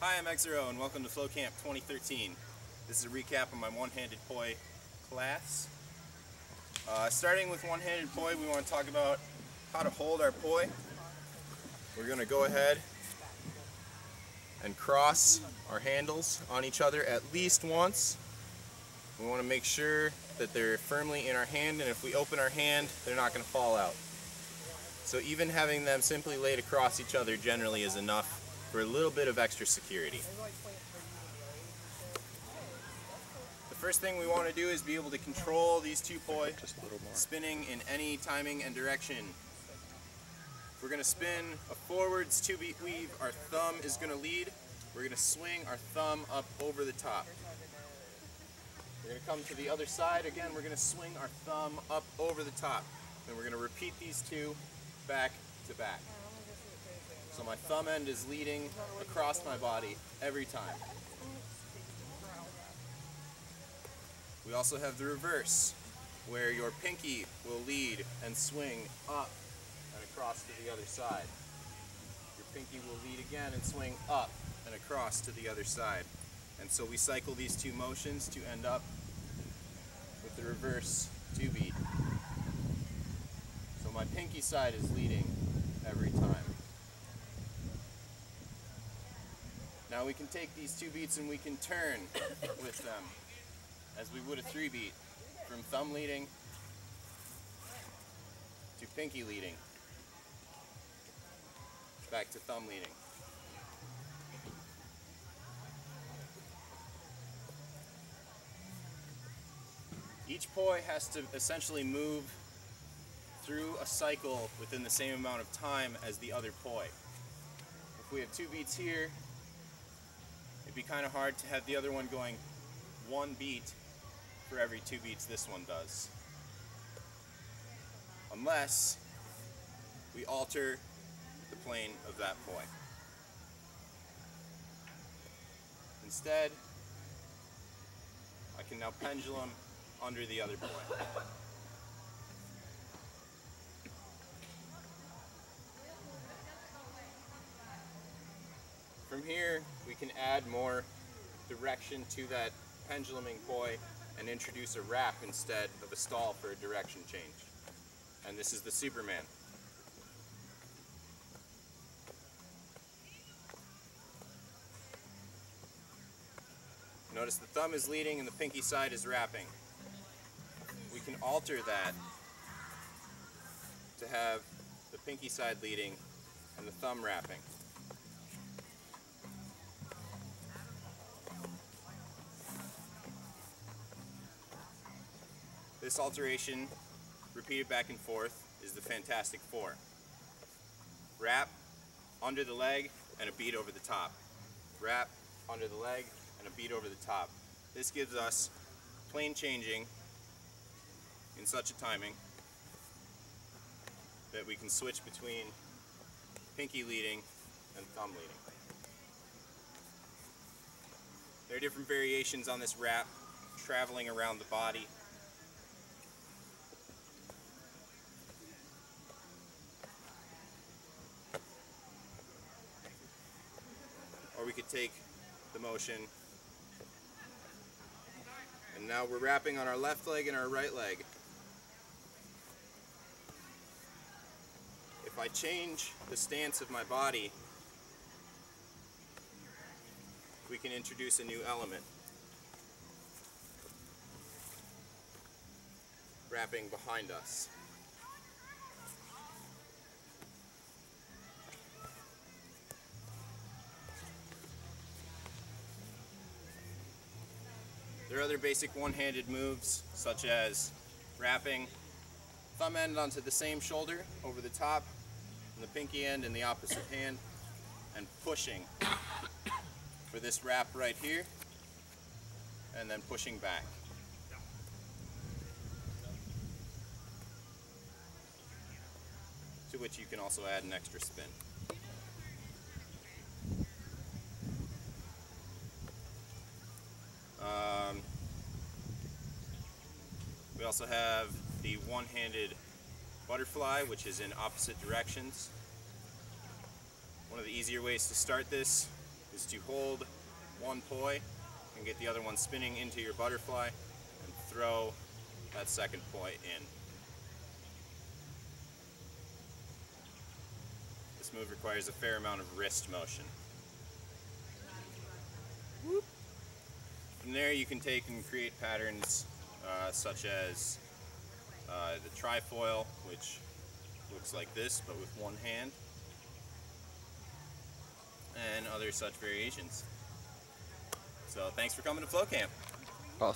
Hi, I'm Exuro and welcome to Flow Camp 2013. This is a recap of my one-handed poi class. Starting with one-handed poi, we want to talk about how to hold our poi. We're going to go ahead and cross our handles on each other at least once. We want to make sure that they're firmly in our hand, and if we open our hand, they're not going to fall out. So even having them simply laid across each other generally is enough for a little bit of extra security. The first thing we want to do is be able to control these two poi spinning in any timing and direction. If we're going to spin a forwards 2-beat weave, our thumb is going to lead. We're going to swing our thumb up over the top. We're going to come to the other side. Again, we're going to swing our thumb up over the top. Then we're going to repeat these two back to back. So my thumb end is leading across my body every time. We also have the reverse, where your pinky will lead and swing up and across to the other side. Your pinky will lead again and swing up and across to the other side. And so we cycle these two motions to end up with the reverse 2-beat. So my pinky side is leading every time. Now we can take these 2 beats and we can turn with them as we would a 3-beat, from thumb leading to pinky leading, back to thumb leading. Each poi has to essentially move through a cycle within the same amount of time as the other poi. If we have 2 beats here, it'd be kind of hard to have the other one going 1 beat for every 2 beats this one does. Unless we alter the plane of that poi. Instead, I can now pendulum under the other poi. From here, we can add more direction to that penduluming poi and introduce a wrap instead of a stall for a direction change. And this is the Superman. Notice the thumb is leading and the pinky side is wrapping. We can alter that to have the pinky side leading and the thumb wrapping. This alteration, repeated back and forth, is the Fantastic Four. Wrap, under the leg, and a beat over the top. Wrap, under the leg, and a beat over the top. This gives us plane changing in such a timing that we can switch between pinky leading and thumb leading. There are different variations on this wrap, traveling around the body. Or we could take the motion, and now we're wrapping on our left leg and our right leg. If I change the stance of my body, we can introduce a new element. Wrapping behind us. There are other basic one-handed moves, such as wrapping thumb end onto the same shoulder over the top, and the pinky end in the opposite hand, and pushing for this wrap right here, and then pushing back. To which you can also add an extra spin. We also have the one-handed butterfly, which is in opposite directions. One of the easier ways to start this is to hold one poi and get the other one spinning into your butterfly and throw that second poi in. This move requires a fair amount of wrist motion. Whoop. From there you can take and create patterns such as the trifoil, which looks like this but with one hand, and other such variations. So thanks for coming to Flow Camp. Oh,